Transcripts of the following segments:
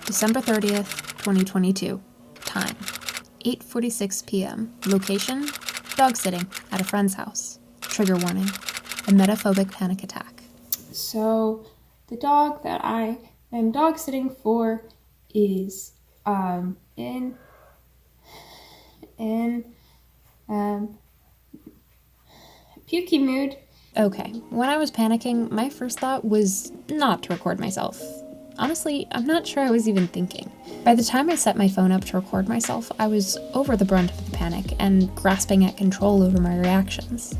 December 30th, 2022. Time, 8:46 p.m. Location, dog sitting at a friend's house. Trigger warning, emetophobic panic attack. So the dog that I am dog sitting for is in pukey mood. Okay, when I was panicking, my first thought was not to record myself. Honestly, I'm not sure I was even thinking. By the time I set my phone up to record myself, I was over the brunt of the panic and grasping at control over my reactions.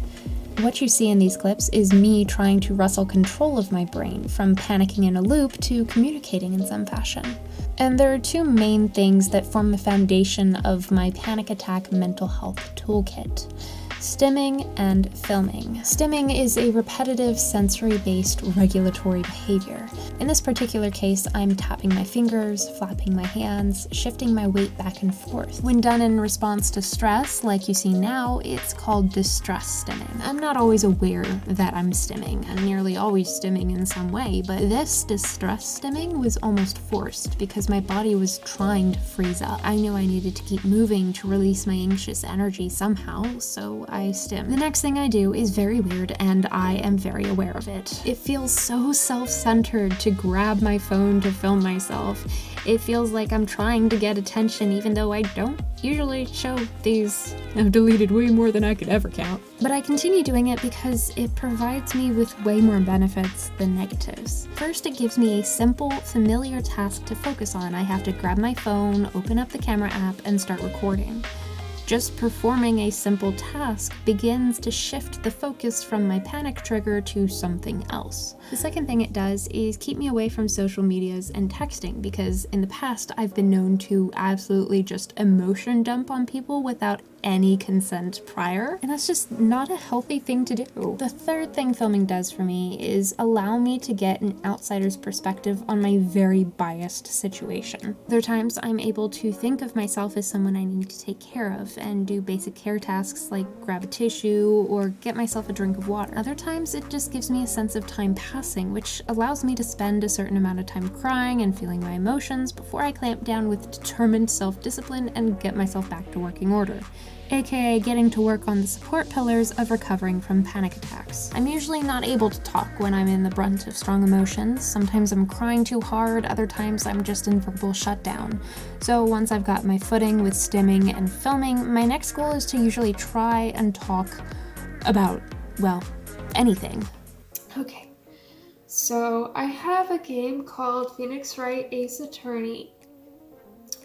What you see in these clips is me trying to wrestle control of my brain from panicking in a loop to communicating in some fashion. And there are two main things that form the foundation of my panic attack mental health toolkit: stimming and filming. Stimming is a repetitive sensory-based regulatory behavior. In this particular case, I'm tapping my fingers, flapping my hands, shifting my weight back and forth. When done in response to stress, like you see now, it's called distress stimming. I'm not always aware that I'm stimming. I'm nearly always stimming in some way, but this distress stimming was almost forced because my body was trying to freeze up. I knew I needed to keep moving to release my anxious energy somehow, so I stim. The next thing I do is very weird, and I am very aware of it. It feels so self-centered to grab my phone to film myself. It feels like I'm trying to get attention even though I don't usually show these. I've deleted way more than I could ever count. But I continue doing it because it provides me with way more benefits than negatives. First, it gives me a simple, familiar task to focus on. I have to grab my phone, open up the camera app, and start recording. Just performing a simple task begins to shift the focus from my panic trigger to something else. The second thing it does is keep me away from social medias and texting, because in the past I've been known to absolutely just emotion dump on people without any consent prior, and that's just not a healthy thing to do. The third thing filming does for me is allow me to get an outsider's perspective on my very biased situation. There are times I'm able to think of myself as someone I need to take care of and do basic care tasks like grab a tissue or get myself a drink of water. Other times it just gives me a sense of time passing, which allows me to spend a certain amount of time crying and feeling my emotions before I clamp down with determined self-discipline and get myself back to working order, aka getting to work on the support pillars of recovering from panic attacks. I'm usually not able to talk when I'm in the brunt of strong emotions. Sometimes I'm crying too hard, other times I'm just in verbal shutdown. So once I've got my footing with stimming and filming, my next goal is to usually try and talk about, well, anything. Okay, so I have a game called Phoenix Wright Ace Attorney,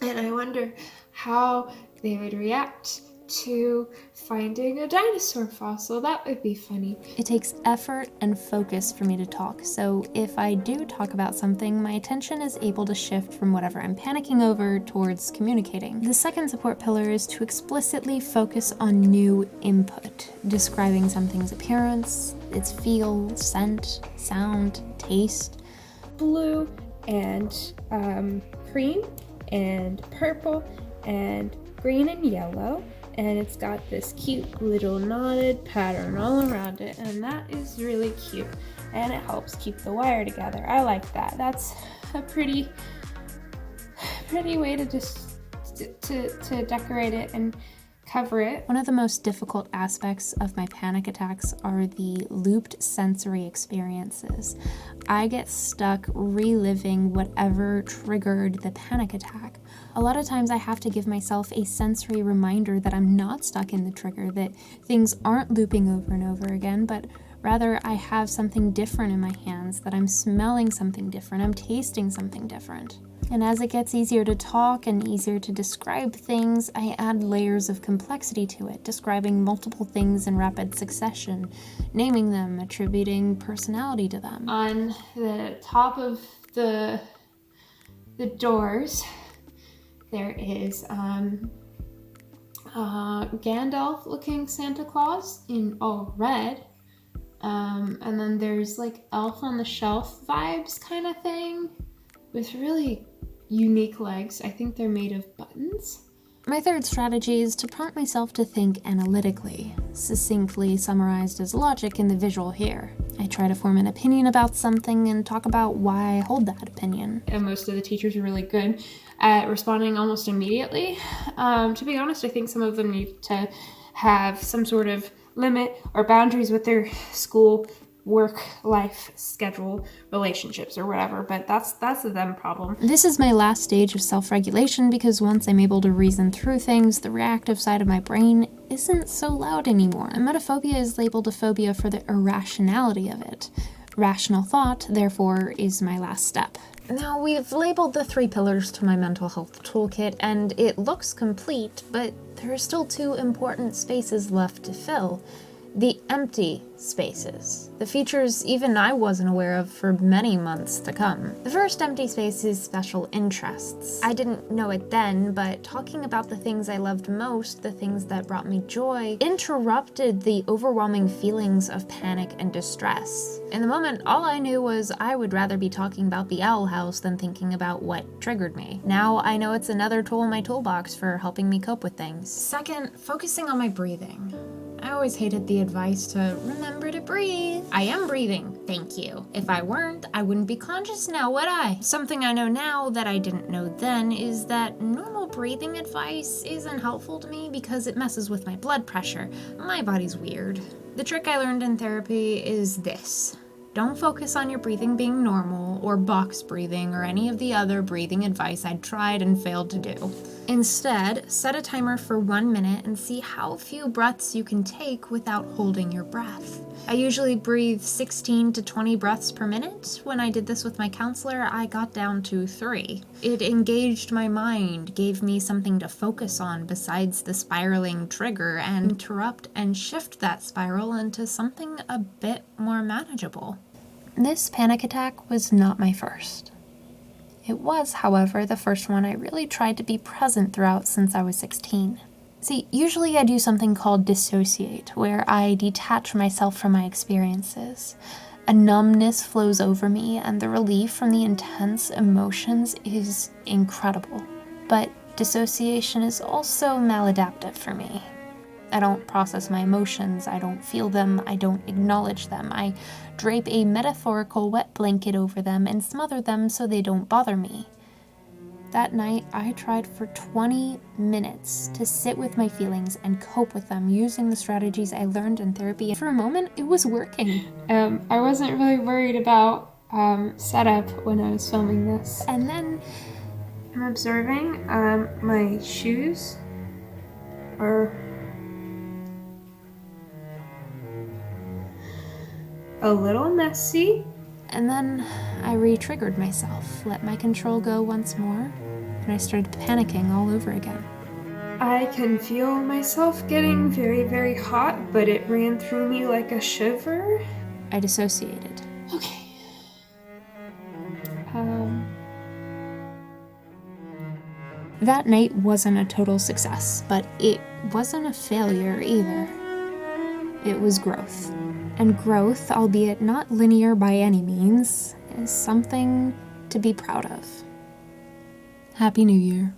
and I wonder how they would react to finding a dinosaur fossil. That would be funny. It takes effort and focus for me to talk, so if I do talk about something, my attention is able to shift from whatever I'm panicking over towards communicating. The second support pillar is to explicitly focus on new input, describing something's appearance, its feel, scent, sound, taste. Blue and cream and purple and green and yellow, and it's got this cute little knotted pattern all around it, and that is really cute, and it helps keep the wire together. I like that. That's a pretty way to just to decorate it and cover it. One of the most difficult aspects of my panic attacks are the looped sensory experiences. I get stuck reliving whatever triggered the panic attack. A lot of times I have to give myself a sensory reminder that I'm not stuck in the trigger, that things aren't looping over and over again, but rather I have something different in my hands, that I'm smelling something different, I'm tasting something different. And as it gets easier to talk and easier to describe things, I add layers of complexity to it, describing multiple things in rapid succession, naming them, attributing personality to them. On the top of the doors, there is Gandalf-looking Santa Claus in all red. And then there's like Elf on the Shelf vibes kind of thing with really unique legs. I think they're made of buttons. My third strategy is to prompt myself to think analytically, succinctly summarized as logic in the visual here. I try to form an opinion about something and talk about why I hold that opinion. And most of the teachers are really good at responding almost immediately. To be honest, I think some of them need to have some sort of limit or boundaries with their school work life schedule relationships or whatever, but that's a them problem. This is my last stage of self-regulation because once I'm able to reason through things, the reactive side of my brain isn't so loud anymore. Emetophobia is labeled a phobia for the irrationality of it. Rational thought, therefore, is my last step. Now, we've labeled the 3 pillars to my mental health toolkit, and it looks complete, but there are still 2 important spaces left to fill. The empty spaces. The features even I wasn't aware of for many months to come. The first empty space is special interests. I didn't know it then, but talking about the things I loved most, the things that brought me joy, interrupted the overwhelming feelings of panic and distress. In the moment, all I knew was I would rather be talking about the owl house than thinking about what triggered me. Now I know it's another tool in my toolbox for helping me cope with things. Second, focusing on my breathing. I always hated the advice to remember to breathe. I am breathing, thank you. If I weren't, I wouldn't be conscious now, would I? Something I know now that I didn't know then is that normal breathing advice isn't helpful to me because it messes with my blood pressure. My body's weird. The trick I learned in therapy is this. Don't focus on your breathing being normal, or box breathing, or any of the other breathing advice I'd tried and failed to do. Instead, set a timer for 1 minute and see how few breaths you can take without holding your breath. I usually breathe 16 to 20 breaths per minute. When I did this with my counselor, I got down to 3. It engaged my mind, gave me something to focus on besides the spiraling trigger, and interrupt and shift that spiral into something a bit more manageable. This panic attack was not my first. It was, however, the first one I really tried to be present throughout since I was 16. See, usually I do something called dissociate, where I detach myself from my experiences. A numbness flows over me, and the relief from the intense emotions is incredible. But dissociation is also maladaptive for me. I don't process my emotions, I don't feel them, I don't acknowledge them. I drape a metaphorical wet blanket over them and smother them so they don't bother me. That night, I tried for 20 minutes to sit with my feelings and cope with them using the strategies I learned in therapy. For a moment, it was working. I wasn't really worried about setup when I was filming this. And then I'm observing my shoes are a little messy. And then I re-triggered myself, let my control go once more, and I started panicking all over again. I can feel myself getting very, very hot, but it ran through me like a shiver. I dissociated. Okay. That night wasn't a total success, but it wasn't a failure either. It was growth. And growth, albeit not linear by any means, is something to be proud of. Happy New Year.